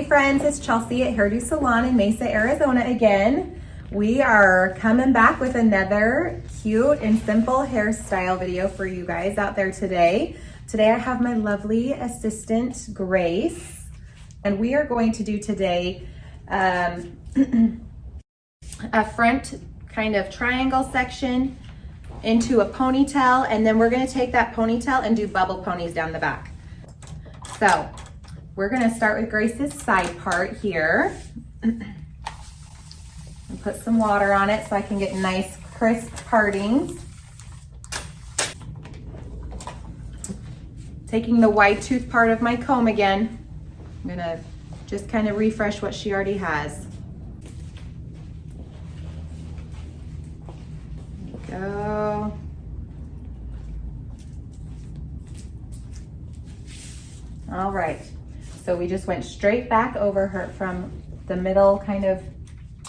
friends, it's Chelsea at Hairdo Salon in Mesa, Arizona again. We are coming back with another cute and simple hairstyle video for you guys out there today. Today I have my lovely assistant, Grace, and we are going to do today a front kind of triangle section into a ponytail, and then we're gonna take that ponytail and do bubble ponies down the back. So we're gonna start with Grace's side part here. And put some water on it so I can get nice crisp partings. Taking the wide tooth part of my comb again, I'm gonna just kind of refresh what she already has. There we go. All right, so we just went straight back over her from the middle kind of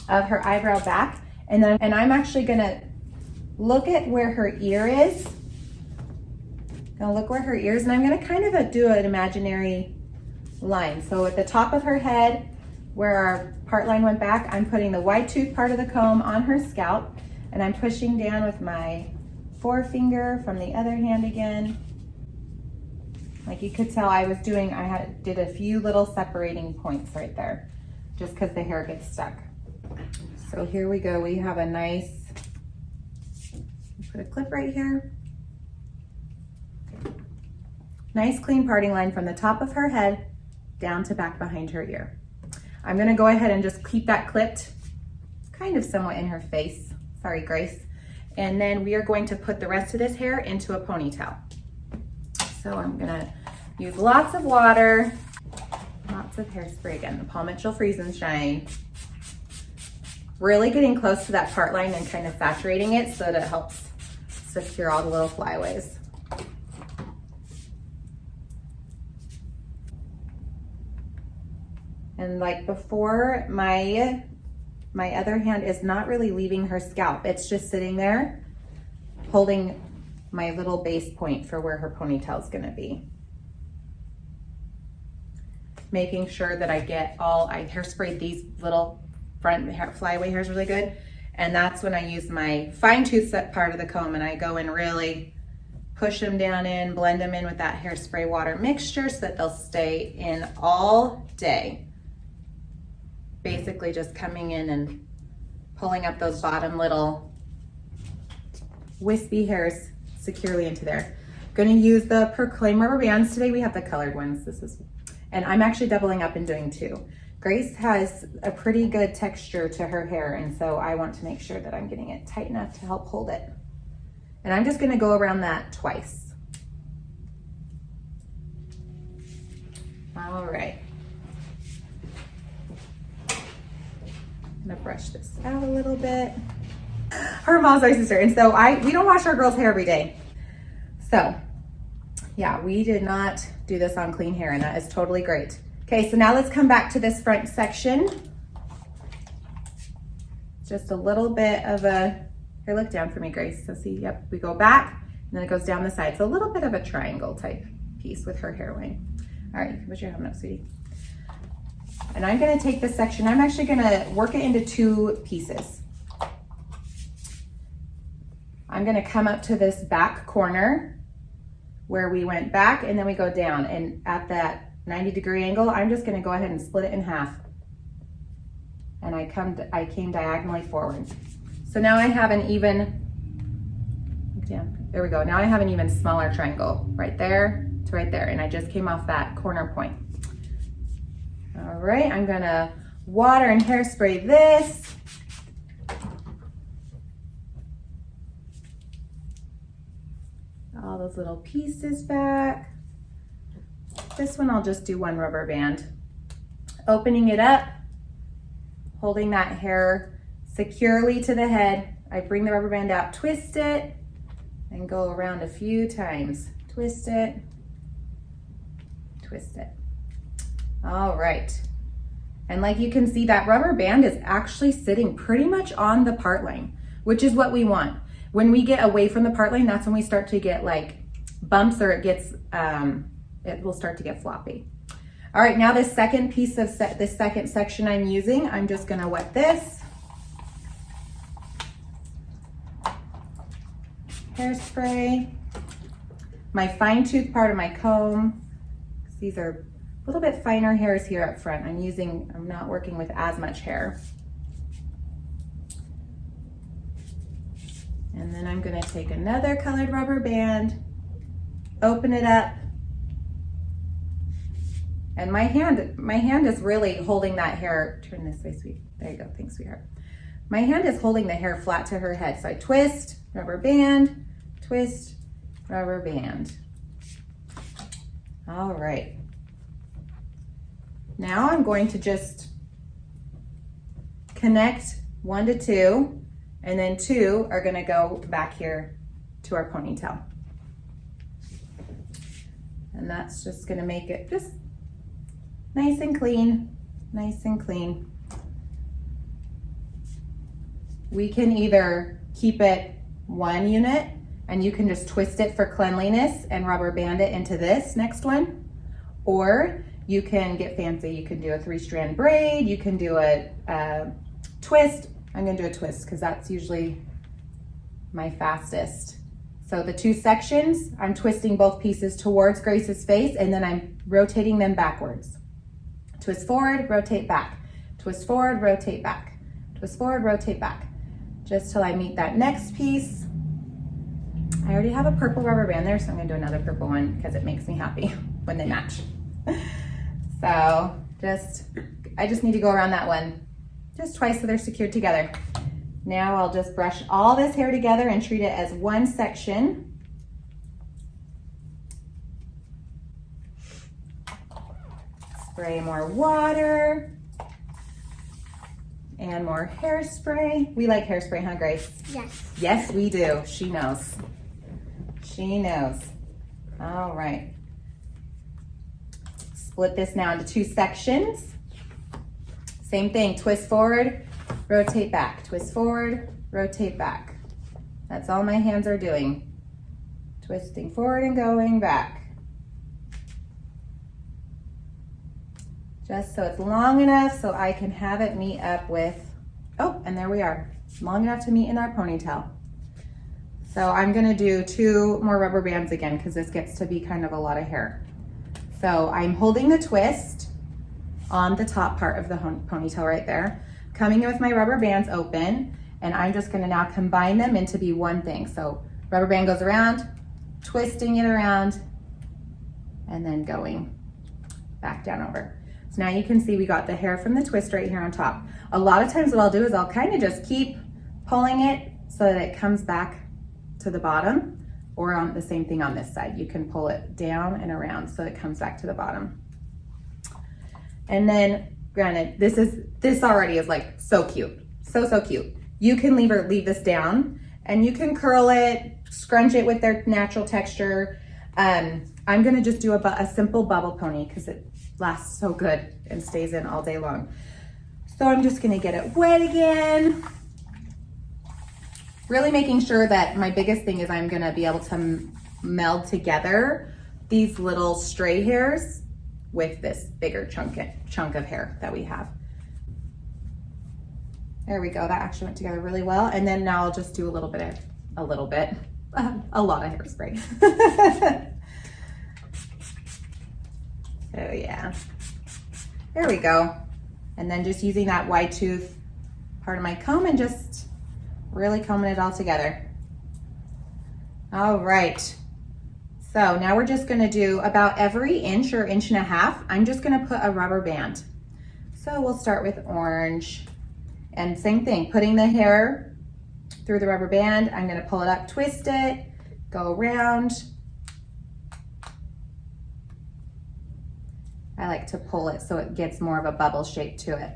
her eyebrow back, and I'm actually gonna look at where her ear is. Gonna look where her ear is, and I'm gonna kind of do an imaginary line. So at the top of her head, where our part line went back, I'm putting the wide tooth part of the comb on her scalp, and I'm pushing down with my forefinger from the other hand again. Like you could tell I did a few little separating points right there, just because the hair gets stuck. So here we go, we have a nice, put a clip right here. Nice clean parting line from the top of her head down to back behind her ear. I'm gonna go ahead and just keep that clipped kind of somewhat in her face. Sorry, Grace. And then we are going to put the rest of this hair into a ponytail. So I'm gonna use lots of water, lots of hairspray again, the Paul Mitchell Freeze and Shine. Really getting close to that part line and kind of saturating it so that it helps secure all the little flyaways. And like before, my other hand is not really leaving her scalp. It's just sitting there holding my little base point for where her ponytail is gonna be. Making sure that I hairsprayed these little front flyaway hairs really good. And that's when I use my fine tooth set part of the comb, and I go and really push them down in, blend them in with that hairspray water mixture so that they'll stay in all day. Basically just coming in and pulling up those bottom little wispy hairs securely into there. Going to use the Proclaim rubber bands today. We have the colored ones. And I'm actually doubling up and doing two. Grace has a pretty good texture to her hair, and so I want to make sure that I'm getting it tight enough to help hold it. And I'm just going to go around that twice. All right. I'm gonna brush this out a little bit. Her mom's my sister, and so we don't wash our girls' hair every day. So yeah, we did not do this on clean hair, and that is totally great. Okay, so now let's come back to this front section. Just a little bit of here, look down for me, Grace. So see, yep, we go back, and then it goes down the side. So a little bit of a triangle type piece with her hairline. All right, put your hand up, sweetie. And I'm gonna take this section, I'm actually gonna work it into two pieces. I'm gonna come up to this back corner where we went back, and then we go down, and at that 90-degree angle, I'm just gonna go ahead and split it in half. And I came diagonally forward. So now I have an even, there we go. Now I have an even smaller triangle right there to right there, and I just came off that corner point. All right, I'm gonna water and hairspray this. All those little pieces back. This one I'll just do one rubber band. Opening it up, holding that hair securely to the head. I bring the rubber band out, twist it, and go around a few times. Twist it, twist it. All right. And like you can see, that rubber band is actually sitting pretty much on the part line, which is what we want. When we get away from the part line, that's when we start to get like bumps, or it will start to get floppy. All right, now this second piece of this second section I'm using, I'm just gonna wet this. Hairspray. My fine tooth part of my comb. These are a little bit finer hairs here up front. I'm not working with as much hair. And then I'm gonna take another colored rubber band, open it up. And my hand is really holding that hair. Turn this way, sweet. There you go, thanks, sweetheart. My hand is holding the hair flat to her head. So I twist, rubber band, twist, rubber band. All right. Now I'm going to just connect 1 to 2, and then 2 are gonna go back here to our ponytail. And that's just gonna make it just nice and clean, nice and clean. We can either keep it 1 unit and you can just twist it for cleanliness and rubber band it into this next one, or you can get fancy. You can do a 3-strand braid, you can do a twist. I'm gonna do a twist because that's usually my fastest. So the 2 sections, I'm twisting both pieces towards Grace's face and then I'm rotating them backwards. Twist forward, rotate back. Twist forward, rotate back. Twist forward, rotate back. Just till I meet that next piece. I already have a purple rubber band there, so I'm gonna do another purple one because it makes me happy when they match. So I just need to go around that one just twice so they're secured together. Now I'll just brush all this hair together and treat it as 1 section. Spray more water and more hairspray. We like hairspray, huh, Grace? Yes. Yes, we do. She knows. She knows. All right. Split this now into 2 sections. Same thing, twist forward, rotate back. Twist forward, rotate back. That's all my hands are doing. Twisting forward and going back. Just so it's long enough so I can have it meet up with, oh, and there we are. Long enough to meet in our ponytail. So I'm gonna do 2 more rubber bands again because this gets to be kind of a lot of hair. So I'm holding the twist on the top part of the ponytail right there, coming in with my rubber bands open, and I'm just gonna now combine them into be one thing. So rubber band goes around, twisting it around, and then going back down over. So now you can see we got the hair from the twist right here on top. A lot of times what I'll do is I'll kind of just keep pulling it so that it comes back to the bottom, or on the same thing on this side. You can pull it down and around so it comes back to the bottom. And then, granted, this already is like so cute, so cute. You can leave this down and you can curl it, scrunch it with their natural texture. I'm gonna just do a simple bubble pony because it lasts so good and stays in all day long. So I'm just gonna get it wet again. Really making sure that my biggest thing is I'm gonna be able to meld together these little stray hairs with this bigger chunk of hair that we have. There we go, that actually went together really well. And then now I'll just do a lot of hairspray. So yeah, there we go. And then just using that wide tooth part of my comb and just really combing it all together. All right, so now we're just gonna do about every inch or inch and a half, I'm just gonna put a rubber band. So we'll start with orange, and same thing, putting the hair through the rubber band. I'm gonna pull it up, twist it, go around. I like to pull it so it gets more of a bubble shape to it.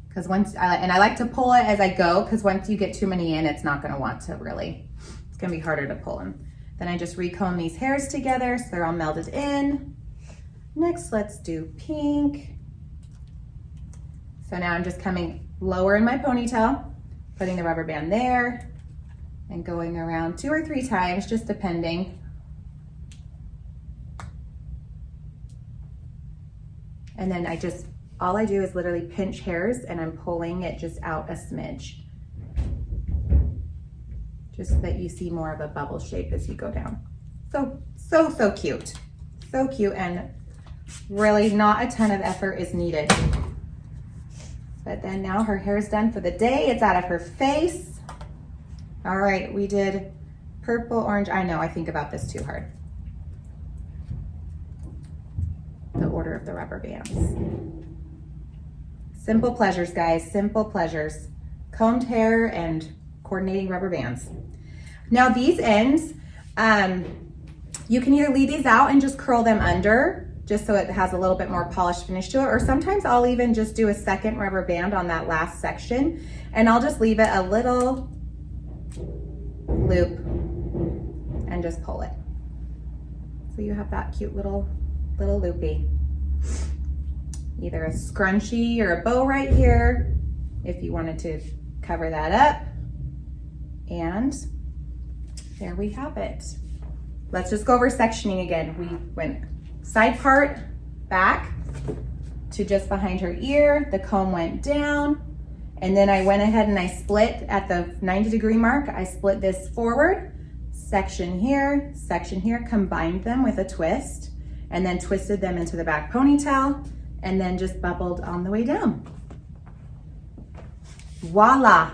Because I like to pull it as I go, because once you get too many in, it's not gonna want to really, it's gonna be harder to pull them. Then I just recomb these hairs together so they're all melded in. Next, let's do pink. So now I'm just coming lower in my ponytail, putting the rubber band there, and going around 2 or 3 times, just depending. And then all I do is literally pinch hairs and I'm pulling it just out a smidge. Just so that you see more of a bubble shape as you go down. So cute. So cute, and really not a ton of effort is needed. But then now her hair is done for the day. It's out of her face. All right, we did purple, orange. I know, I think about this too hard. The order of the rubber bands. Simple pleasures, guys, simple pleasures. Combed hair and coordinating rubber bands. Now these ends, you can either leave these out and just curl them under, just so it has a little bit more polished finish to it, or sometimes I'll even just do a second rubber band on that last section, and I'll just leave it a little loop and just pull it. So you have that cute little loopy. Either a scrunchie or a bow right here, if you wanted to cover that up. And there we have it. Let's just go over sectioning again. We went side part back to just behind her ear. The comb went down. And then I went ahead and I split at the 90-degree mark. I split this forward, section here, combined them with a twist, and then twisted them into the back ponytail, and then just bubbled on the way down. Voila.